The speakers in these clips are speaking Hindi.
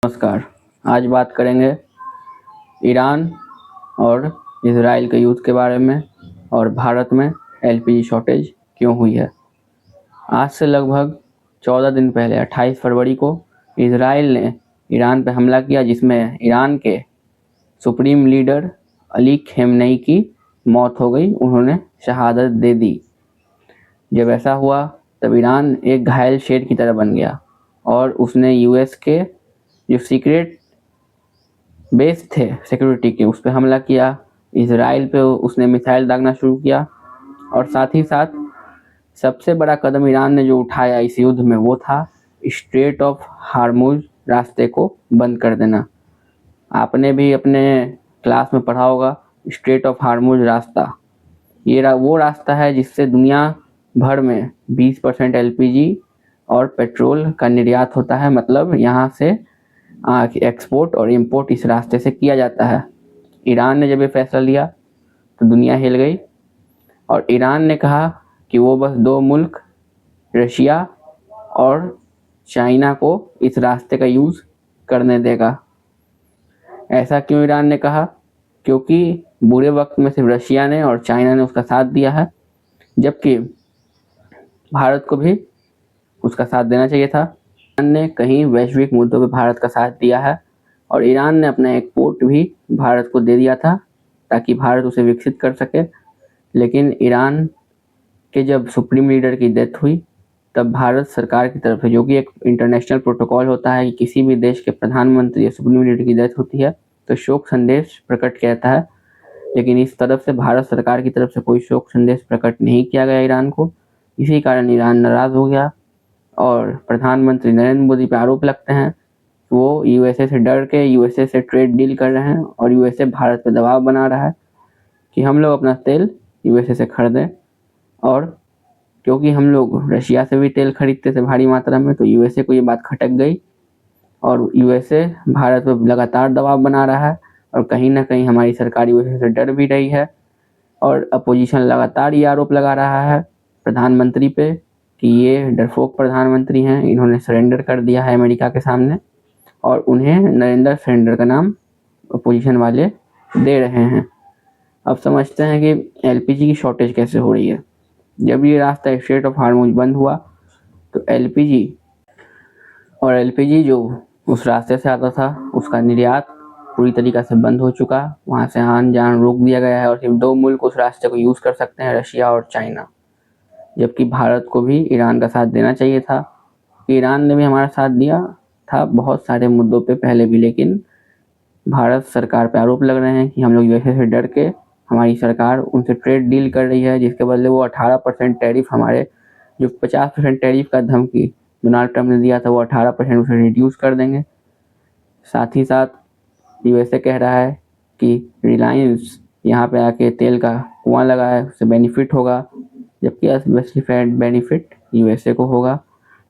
नमस्कार। आज बात करेंगे ईरान और इजराइल के युद्ध के बारे में और भारत में एलपीजी शॉर्टेज क्यों हुई है। आज से लगभग 14 दिन पहले 28 फरवरी को इजराइल ने ईरान पर हमला किया, जिसमें ईरान के सुप्रीम लीडर अली खेमनेई की मौत हो गई। उन्होंने शहादत दे दी। जब ऐसा हुआ तब ईरान एक घायल शेर की तरह बन गया और उसने यूएस के जो सीक्रेट बेस थे सिक्योरिटी के, उस पर हमला किया। इजराइल पे उसने मिसाइल दागना शुरू किया और साथ ही साथ सबसे बड़ा कदम ईरान ने जो उठाया इस युद्ध में वो था स्ट्रेट ऑफ हार्मुज रास्ते को बंद कर देना। आपने भी अपने क्लास में पढ़ा होगा स्ट्रेट ऑफ हार्मुज रास्ता। ये वो रास्ता है जिससे दुनिया भर में 20% एलपीजी और पेट्रोल का निर्यात होता है। मतलब यहाँ से एक्सपोर्ट और इंपोर्ट इस रास्ते से किया जाता है। ईरान ने जब ये फैसला लिया तो दुनिया हिल गई और ईरान ने कहा कि वो बस दो मुल्क रशिया और चाइना को इस रास्ते का यूज़ करने देगा। ऐसा क्यों ईरान ने कहा? क्योंकि बुरे वक्त में सिर्फ रशिया ने और चाइना ने उसका साथ दिया है, जबकि भारत को भी उसका साथ देना चाहिए था। ईरान ने कहीं वैश्विक मुद्दों पर भारत का साथ दिया है और ईरान ने अपना एक पोर्ट भी भारत को दे दिया था ताकि भारत उसे विकसित कर सके। लेकिन ईरान के जब सुप्रीम लीडर की डेथ हुई तब भारत सरकार की तरफ से, जो कि एक इंटरनेशनल प्रोटोकॉल होता है कि किसी भी देश के प्रधानमंत्री या सुप्रीम लीडर की डेथ होती है तो शोक संदेश प्रकट किया जाता है, लेकिन इस तरफ से भारत सरकार की तरफ से कोई शोक संदेश प्रकट नहीं किया गया ईरान को। इसी कारण ईरान नाराज़ हो गया और प्रधानमंत्री नरेंद्र मोदी पर आरोप लगते हैं कि वो यूएसए से डर के यूएसए से ट्रेड डील कर रहे हैं और यूएसए भारत पर दबाव बना रहा है कि हम लोग अपना तेल यूएसए से खरीदें। और क्योंकि हम लोग रशिया से भी तेल खरीदते थे भारी मात्रा में, तो यूएसए को ये बात खटक गई और यूएसए भारत पर लगातार दबाव बना रहा है और कहीं ना कहीं हमारी सरकार यूएसए से डर भी रही है। और अपोजिशन लगातार ये आरोप लगा रहा है प्रधानमंत्री पे कि ये डरपोक प्रधानमंत्री हैं, इन्होंने सरेंडर कर दिया है अमेरिका के सामने और उन्हें नरेंद्र सरेंडर का नाम अपोजिशन वाले दे रहे हैं। अब समझते हैं कि एलपीजी की शॉर्टेज कैसे हो रही है। जब ये रास्ता स्ट्रेट ऑफ हार्मुज बंद हुआ तो एलपीजी जो उस रास्ते से आता था उसका निर्यात पूरी तरीक़ा से बंद हो चुका। वहाँ से आन जान रोक दिया गया है और सिर्फ दो मुल्क उस रास्ते को यूज़ कर सकते हैं, रशिया और चाइना। जबकि भारत को भी ईरान का साथ देना चाहिए था। ईरान ने भी हमारा साथ दिया था बहुत सारे मुद्दों पे पहले भी, लेकिन भारत सरकार पे आरोप लग रहे हैं कि हम लोग यूएसए से डर के हमारी सरकार उनसे ट्रेड डील कर रही है, जिसके बदले वो 18% टैरिफ, हमारे जो 50% टैरिफ का धमकी डोनाल्ड ट्रंप ने दिया था वो 18% उसे रिड्यूस कर देंगे। साथ ही साथ यूएसए कह रहा है कि रिलायंस यहाँ पे आके तेल का कुआं लगा है, उससे बेनिफिट होगा, जबकि असली बेनिफिट यूएसए को होगा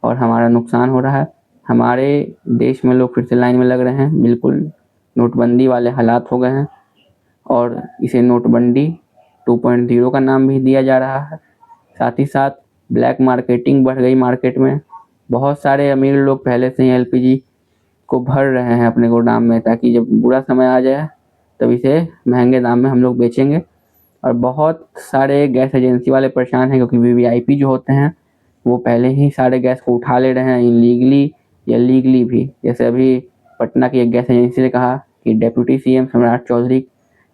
और हमारा नुकसान हो रहा है। हमारे देश में लोग फिर से लाइन में लग रहे हैं, बिल्कुल नोटबंदी वाले हालात हो गए हैं और इसे नोटबंदी 2.0 का नाम भी दिया जा रहा है। साथ ही साथ ब्लैक मार्केटिंग बढ़ गई मार्केट में। बहुत सारे अमीर लोग पहले से ही एलपीजी को भर रहे हैं अपने गोदाम में, ताकि जब बुरा समय आ जाए तब इसे महंगे दाम में हम लोग बेचेंगे। और बहुत सारे गैस एजेंसी वाले परेशान हैं क्योंकि वीवीआईपी जो होते हैं वो पहले ही सारे गैस को उठा ले रहे हैं, इलीगली या लीगली भी। जैसे अभी पटना की एक गैस एजेंसी ने कहा कि डिप्टी सीएम सम्राट चौधरी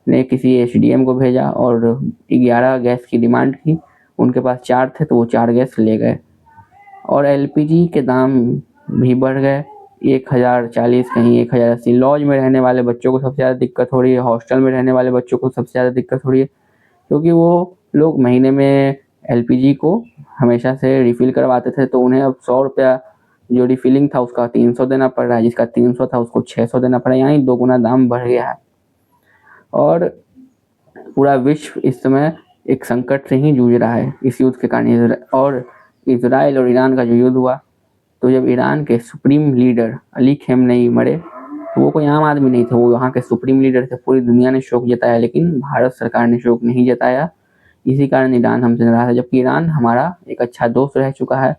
ने किसी एसडीएम को भेजा और 11 गैस की डिमांड की, उनके पास 4 थे तो वो 4 गैस ले गए। और एलपीजी के दाम भी बढ़ गए, 1040 कहीं 1080। लॉज में रहने वाले बच्चों को सबसे ज़्यादा दिक्कत हो रही है, हॉस्टल में रहने वाले बच्चों को सबसे ज़्यादा दिक्कत हो रही है, क्योंकि वो लोग महीने में एलपीजी को हमेशा से रिफ़िल करवाते थे तो उन्हें अब 100 रुपया जो रिफिलिंग था उसका 300 देना पड़ रहा है, जिसका 300 था उसको 600 देना पड़ा, यानी 2 गुना दाम बढ़ गया है। और पूरा विश्व इस समय एक संकट से ही जूझ रहा है इस युद्ध के कारण। और इजराइल और ईरान का जो युद्ध हुआ तो जब ईरान के सुप्रीम लीडर अली खेमनेई मरे तो वो कोई आम आदमी नहीं थे, वो वहाँ के सुप्रीम लीडर थे। पूरी दुनिया ने शोक जताया, लेकिन भारत सरकार ने शोक नहीं जताया। इसी कारण ईरान हमसे नाराज़ है, जबकि ईरान हमारा एक अच्छा दोस्त रह चुका है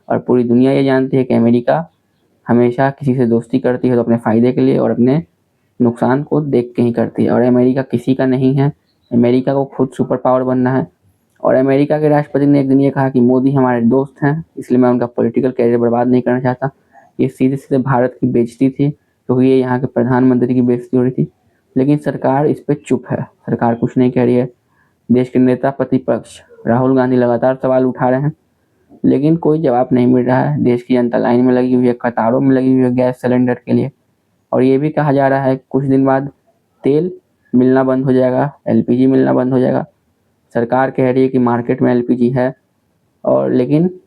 और पूरी दुनिया ये जानती है कि अमेरिका हमेशा किसी से दोस्ती करती है तो अपने फ़ायदे के लिए और अपने नुकसान को देख के ही करती है। और अमेरिका किसी का नहीं है, अमेरिका को खुद सुपर पावर बनना है। और अमेरिका के राष्ट्रपति ने एक दिन ये कहा कि मोदी हमारे दोस्त हैं, इसलिए मैं उनका पॉलिटिकल कैरियर बर्बाद नहीं करना चाहता। ये सीधे-सीधे भारत की बेइज्जती थी, क्योंकि ये यहाँ के प्रधानमंत्री की बेइज्जती हो रही थी। लेकिन सरकार इस पे चुप है, सरकार कुछ नहीं कह रही है। देश के नेता प्रतिपक्ष राहुल गांधी लगातार सवाल उठा रहे हैं, लेकिन कोई जवाब नहीं मिल रहा है। देश की जनता लाइन में लगी हुई है, कतारों में लगी हुई है गैस सिलेंडर के लिए। और ये भी कहा जा रहा है कि कुछ दिन बाद तेल मिलना बंद हो जाएगा, एलपीजी मिलना बंद हो जाएगा। सरकार कह रही है कि मार्केट में एलपीजी है, और लेकिन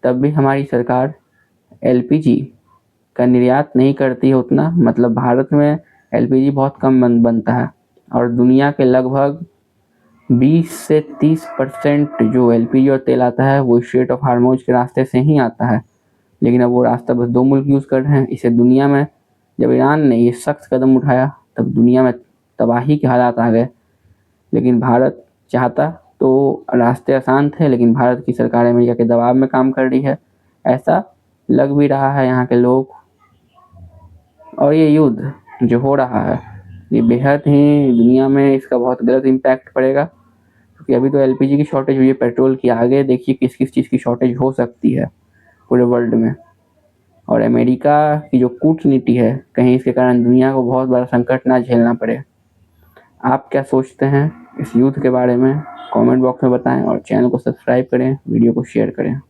तब भी हमारी सरकार एलपीजी का निर्यात नहीं करती है उतना। मतलब भारत में एलपीजी बहुत कम बनता है, और दुनिया के लगभग 20 से 30% जो एलपीजी और तेल आता है वो स्ट्रेट ऑफ हार्मोज के रास्ते से ही आता है। लेकिन अब वो रास्ता बस 2 मुल्क यूज़ कर रहे हैं। इसे दुनिया में जब ईरान ने ये सख्त कदम उठाया तब दुनिया में तबाही के हालात आ गए। लेकिन भारत चाहता तो रास्ते आसान थे, लेकिन भारत की सरकार अमेरिका के दबाव में काम कर रही है, ऐसा लग भी रहा है यहाँ के लोग। और ये युद्ध जो हो रहा है ये बेहद ही दुनिया में इसका बहुत गलत इम्पैक्ट पड़ेगा, क्योंकि अभी तो एलपीजी की शॉर्टेज हुई है, पेट्रोल की। आगे देखिए किस किस चीज़ की शॉर्टेज हो सकती है पूरे वर्ल्ड में। और अमेरिका की जो कूटनीति है, कहीं इसके कारण दुनिया को बहुत बड़ा संकट ना झेलना पड़े। आप क्या सोचते हैं इस युद्ध के बारे में? कमेंट बॉक्स में बताएं और चैनल को सब्सक्राइब करें, वीडियो को शेयर करें।